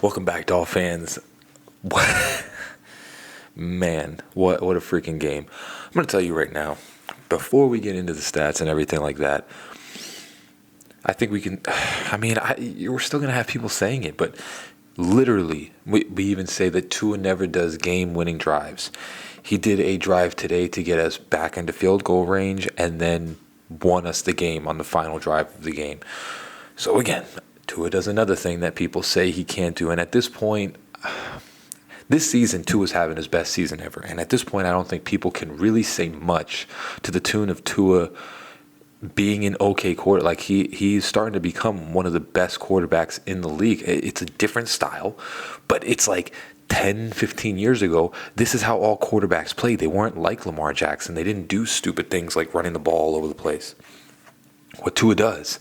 Welcome back, Doll fans. Man, what a freaking game. I'm going to tell you right now, before we get into the stats and everything like that, I think we can, we're still going to have people saying it, but literally, we even say that Tua never does game-winning drives. He did a drive today to get us back into field goal range and then won us the game on the final drive of the game. So again, Tua does another thing that people say he can't do. And at this point, this season, Tua's having his best season ever. And at this point, I don't think people can really say much to the tune of Tua being an okay quarter. Like he's starting to become one of the best quarterbacks in the league. It's a different style, but it's like 10, 15 years ago, this is how all quarterbacks played. They weren't like Lamar Jackson. They didn't do stupid things like running the ball all over the place. What Tua does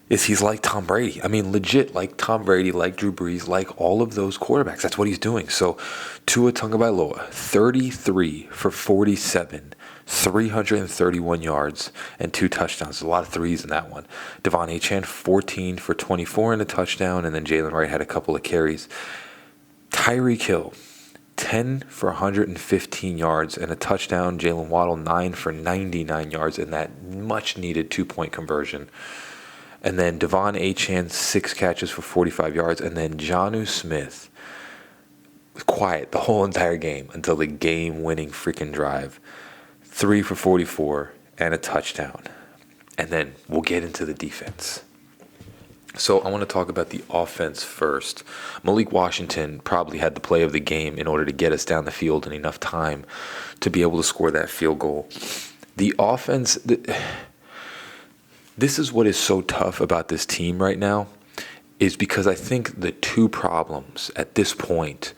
is he's like Tom Brady. I mean, legit like Tom Brady, like Drew Brees, like all of those quarterbacks. That's what he's doing. So Tua Tagovailoa, 33 for 47, 331 yards, and 2 touchdowns. There's a lot of threes in that one. Devon Achane, 14 for 24 and a touchdown, and then Jalen Wright had a couple of carries. Tyreek Hill, 10 for 115 yards and a touchdown. Jalen Waddle, 9 for 99 yards and that much-needed 2-point conversion. And then Devon Achane, 6 catches for 45 yards. And then Jonnu Smith, quiet the whole entire game until the game-winning freaking drive. 3 for 44 and a touchdown. And then we'll get into the defense. So I want to talk about the offense first. Malik Washington probably had the play of the game in order to get us down the field in enough time to be able to score that field goal. The offense... This is what is so tough about this team right now, is because I think the two problems at this point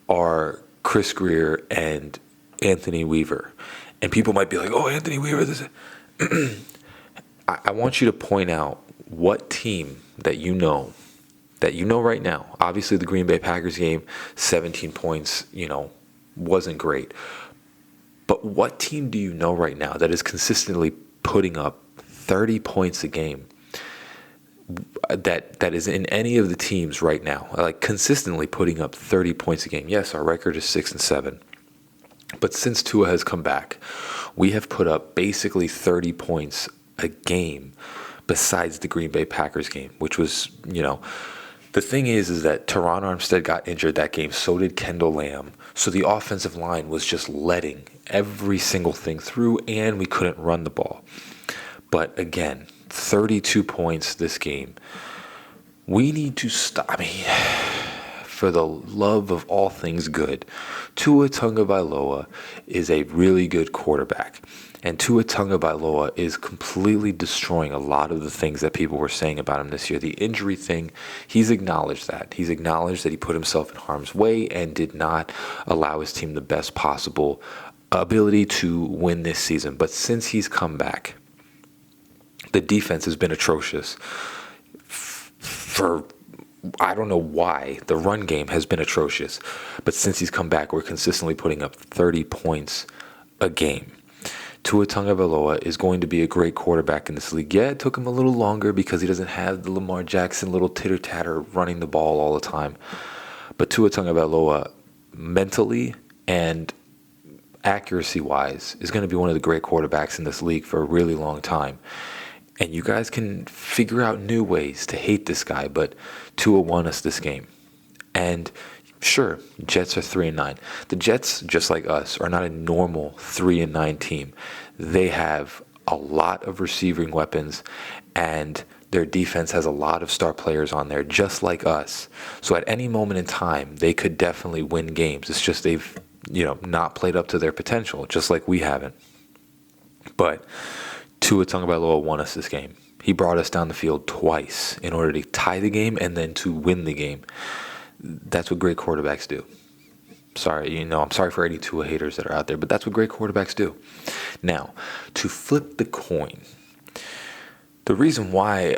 are Chris Grier and Anthony Weaver. And people might be like, oh, Anthony Weaver, this I want you to point out what team that you know right now. Obviously, the Green Bay Packers game, 17 points, wasn't great. But what team do you know right now that is consistently putting up 30 points a game that is in any of the teams right now, like consistently putting up 30 points a game? Yes, our record is 6-7, but since Tua has come back, we have put up basically 30 points a game besides the Green Bay Packers game, which was, the thing is that Teron Armstead got injured that game, so did Kendall Lamb. So the offensive line was just letting every single thing through, and we couldn't run the ball. But again, 32 points this game. We need to stop. For the love of all things good, Tua Tagovailoa is a really good quarterback. And Tua Tagovailoa is completely destroying a lot of the things that people were saying about him this year. The injury thing, he's acknowledged that. He's acknowledged that he put himself in harm's way and did not allow his team the best possible ability to win this season. But since he's come back, the defense has been atrocious. For I don't know why. The run game has been atrocious. But since he's come back, we're consistently putting up 30 points a game. Tua Tagovailoa is going to be a great quarterback in this league. Yeah, it took him a little longer because he doesn't have the Lamar Jackson little titter-tatter running the ball all the time. But Tua Tagovailoa, mentally and accuracy-wise, is going to be one of the great quarterbacks in this league for a really long time. And you guys can figure out new ways to hate this guy, but Tua won us this game. And sure, Jets are 3-9. The Jets, just like us, are not a normal 3-9 team. They have a lot of receiving weapons, and their defense has a lot of star players on there, just like us. So at any moment in time, they could definitely win games. It's just they've, not played up to their potential, just like we haven't. But Tua Tagovailoa won us this game. He brought us down the field twice in order to tie the game and then to win the game. That's what great quarterbacks do. Sorry, I'm sorry for any Tua haters that are out there, but that's what great quarterbacks do. Now, to flip the coin, the reason why,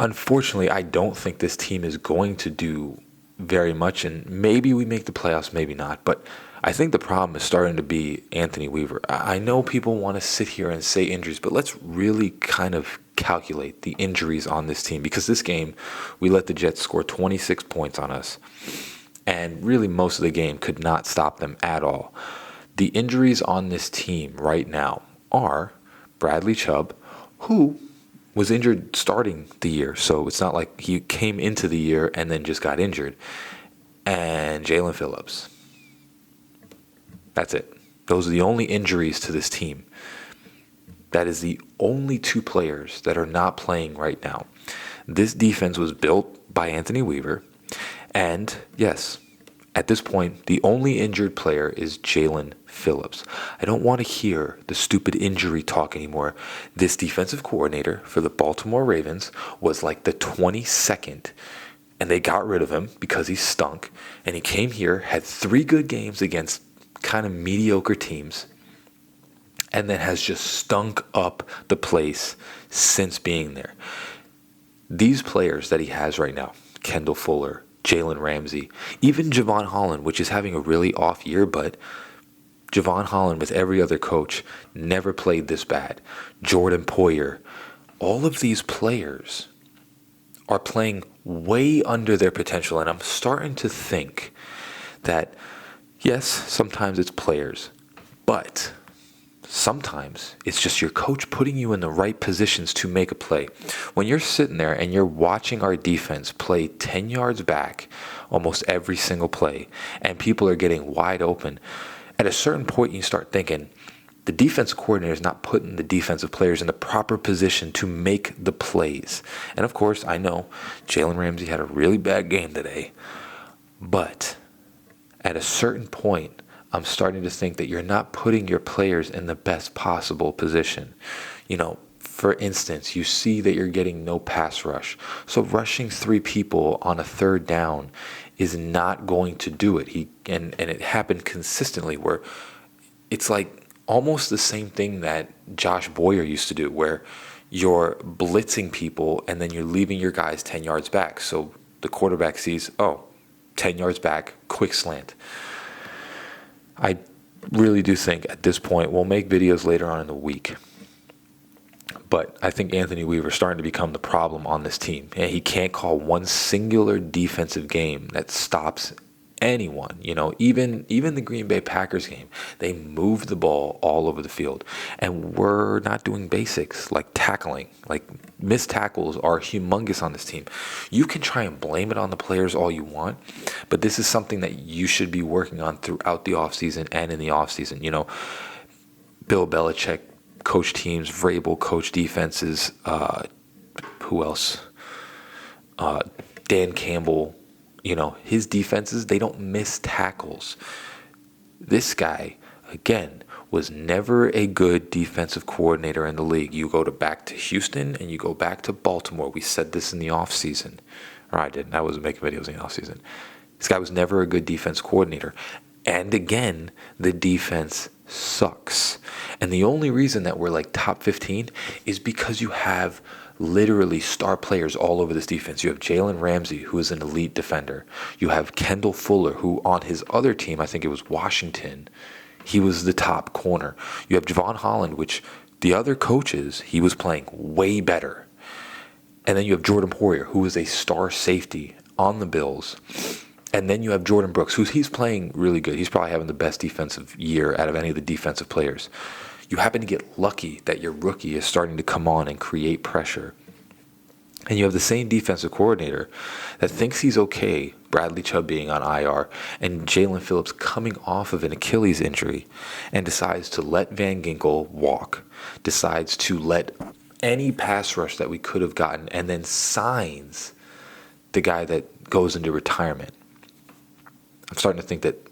unfortunately, I don't think this team is going to do very much, and maybe we make the playoffs, maybe not, but I think the problem is starting to be Anthony Weaver. I know people want to sit here and say injuries, but let's really kind of calculate the injuries on this team, because this game, we let the Jets score 26 points on us, and really most of the game could not stop them at all. The injuries on this team right now are Bradley Chubb, who was injured starting the year, so it's not like he came into the year and then just got injured, and Jalen Phillips. That's it. Those are the only injuries to this team. That is the only two players that are not playing right now. This defense was built by Anthony Weaver, and yes, at this point, the only injured player is Jalen Phillips. I don't want to hear the stupid injury talk anymore. This defensive coordinator for the Baltimore Ravens was like the 22nd, and they got rid of him because he stunk. And he came here, had 3 good games against kind of mediocre teams, and then has just stunk up the place since being there. These players that he has right now, Kendall Fuller, Jalen Ramsey, even Javon Holland, which is having a really off year, but Javon Holland with every other coach never played this bad. Jordan Poyer, all of these players are playing way under their potential, and I'm starting to think that, yes, sometimes it's players, but sometimes it's just your coach putting you in the right positions to make a play. When you're sitting there and you're watching our defense play 10 yards back almost every single play, and people are getting wide open, at a certain point you start thinking, the defensive coordinator is not putting the defensive players in the proper position to make the plays. And of course, I know Jalen Ramsey had a really bad game today, but at a certain point, I'm starting to think that you're not putting your players in the best possible position. You know, for instance, you see that you're getting no pass rush. So rushing 3 people on a 3rd down is not going to do it. And it happened consistently where it's like almost the same thing that Josh Boyer used to do, where you're blitzing people and then you're leaving your guys 10 yards back. So the quarterback sees, 10 yards back, quick slant. I really do think at this point, we'll make videos later on in the week, but I think Anthony Weaver is starting to become the problem on this team. And he can't call one singular defensive game that stops anyone. You know, even the Green Bay Packers game, they moved the ball all over the field, and we're not doing basics like tackling. Like, missed tackles are humongous on this team. You can try and blame it on the players all you want, but this is something that you should be working on throughout the offseason and in the offseason. You know, Bill Belichick coach teams, Vrabel coach defenses, who else? Dan Campbell. You know, his defenses, they don't miss tackles. This guy, again, was never a good defensive coordinator in the league. You go back to Houston and you go back to Baltimore. We said this in the offseason. Or I didn't. I wasn't making videos in the offseason. This guy was never a good defense coordinator. And again, the defense sucks. And the only reason that we're like top 15 is because you have literally star players all over this defense. You have Jalen Ramsey, who is an elite defender. You have Kendall Fuller, who on his other team, I think it was Washington, he was the top corner. You have Javon Holland, which the other coaches, he was playing way better. And then you have Jordan Poyer, who is a star safety on the Bills. And then you have Jordan Brooks, he's playing really good. He's probably having the best defensive year out of any of the defensive players. You happen to get lucky that your rookie is starting to come on and create pressure. And you have the same defensive coordinator that thinks he's okay, Bradley Chubb being on IR, and Jalen Phillips coming off of an Achilles injury, and decides to let Van Ginkel walk, decides to let any pass rush that we could have gotten, and then signs the guy that goes into retirement. I'm starting to think that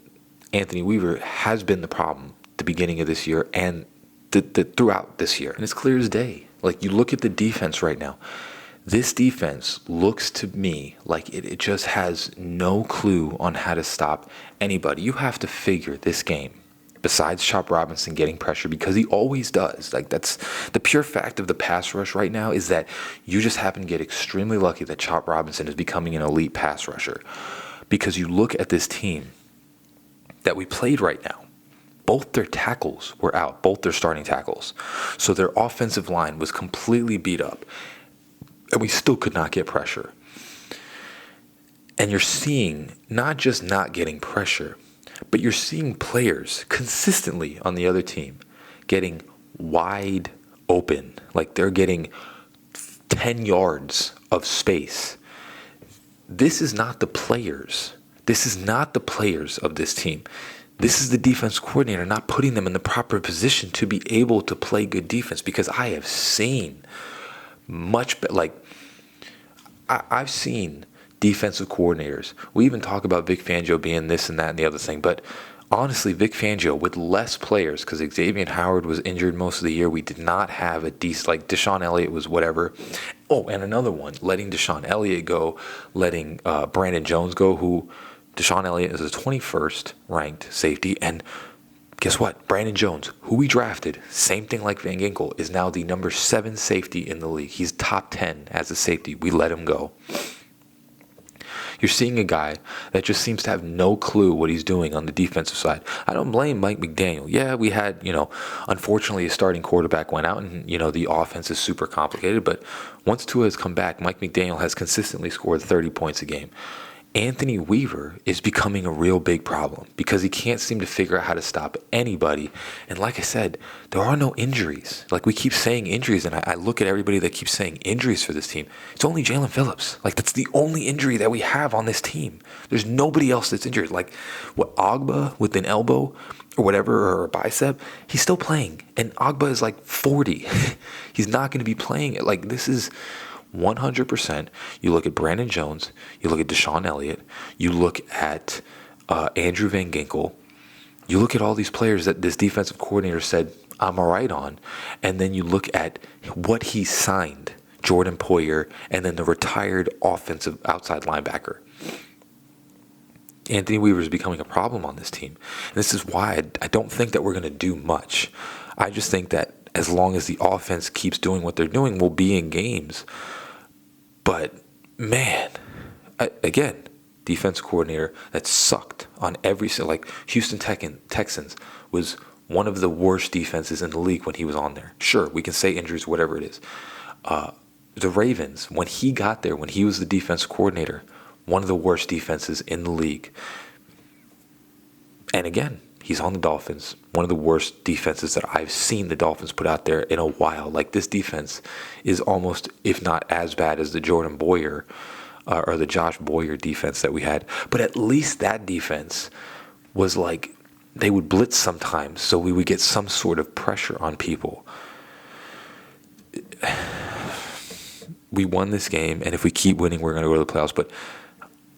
Anthony Weaver has been the problem at the beginning of this year and throughout this year. And it's clear as day. Like, you look at the defense right now. This defense looks to me like it just has no clue on how to stop anybody. You have to figure this game, besides Chop Robinson getting pressure, because he always does. Like, that's the pure fact of the pass rush right now, is that you just happen to get extremely lucky that Chop Robinson is becoming an elite pass rusher. Because you look at this team that we played right now, both their tackles were out, both their starting tackles. So their offensive line was completely beat up, and we still could not get pressure. And you're seeing not just not getting pressure, but you're seeing players consistently on the other team getting wide open. Like they're getting 10 yards of space. This is not the players. This is not the players of this team. This is the defense coordinator not putting them in the proper position to be able to play good defense, because I have seen I've seen defensive coordinators. We even talk about Vic Fangio being this and that and the other thing, but honestly, Vic Fangio with less players, because Xavier Howard was injured most of the year. We did not have a decent, like Deshaun Elliott was whatever. Oh, and another one, letting Deshaun Elliott go, letting Brandon Jones go, who Deshaun Elliott is the 21st ranked safety, and guess what? Brandon Jones, who we drafted, same thing like Van Ginkel, is now the number 7 safety in the league. He's top 10 as a safety. We let him go. You're seeing a guy that just seems to have no clue what he's doing on the defensive side. I don't blame Mike McDaniel. Yeah, we had, unfortunately, a starting quarterback went out, and, the offense is super complicated. But once Tua has come back, Mike McDaniel has consistently scored 30 points a game. Anthony Weaver is becoming a real big problem because he can't seem to figure out how to stop anybody. And like I said, there are no injuries. Like we keep saying injuries, and I look at everybody that keeps saying injuries for this team. It's only Jalen Phillips. Like that's the only injury that we have on this team. There's nobody else that's injured. Like what, Ogba with an elbow or whatever, or a bicep, he's still playing. And Ogba is like 40. He's not going to be playing it. Like this is 100%. You look at Brandon Jones, you look at Deshaun Elliott, you look at Andrew Van Ginkel, you look at all these players that this defensive coordinator said, I'm all right on, and then you look at what he signed, Jordan Poyer, and then the retired offensive outside linebacker. Anthony Weaver is becoming a problem on this team. And this is why I don't think that we're going to do much. I just think that as long as the offense keeps doing what they're doing, we'll be in games. But, man, again, defense coordinator that sucked on every, like Houston Texans was one of the worst defenses in the league when he was on there. Sure, we can say injuries, whatever it is. The Ravens, when he got there, when he was the defense coordinator, one of the worst defenses in the league. And again, he's on the Dolphins, one of the worst defenses that I've seen the Dolphins put out there in a while. Like this defense is almost, if not as bad as the Jordan Boyer or the Josh Boyer defense that we had. But at least that defense was like, they would blitz sometimes, so we would get some sort of pressure on people. We won this game, and if we keep winning, we're going to go to the playoffs. But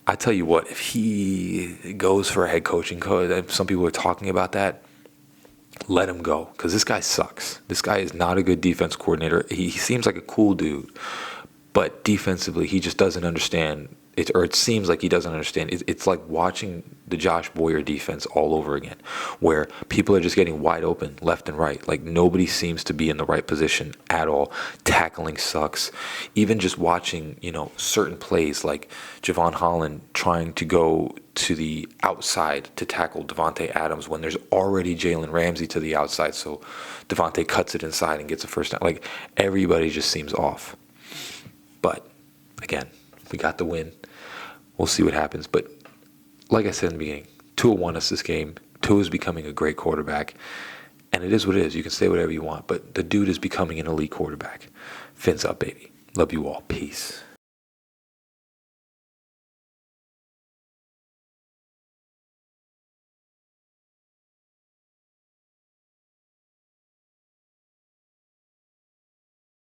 I tell you what, if he goes for a head coaching coach, some people are talking about that, let him go, because this guy sucks. This guy is not a good defense coordinator. He seems like a cool dude, but defensively, he just doesn't understand it, or it seems like he doesn't understand. It's like watching the Josh Boyer defense all over again, where people are just getting wide open left and right. Like nobody seems to be in the right position at all. Tackling sucks. Even just watching, certain plays like Javon Holland trying to go to the outside to tackle Devontae Adams when there's already Jalen Ramsey to the outside. So Devontae cuts it inside and gets a first down. Like everybody just seems off. But again, we got the win. We'll see what happens. But like I said in the beginning, Tua won us this game. Tua is becoming a great quarterback. And it is what it is. You can say whatever you want. But the dude is becoming an elite quarterback. Fins up, baby. Love you all. Peace.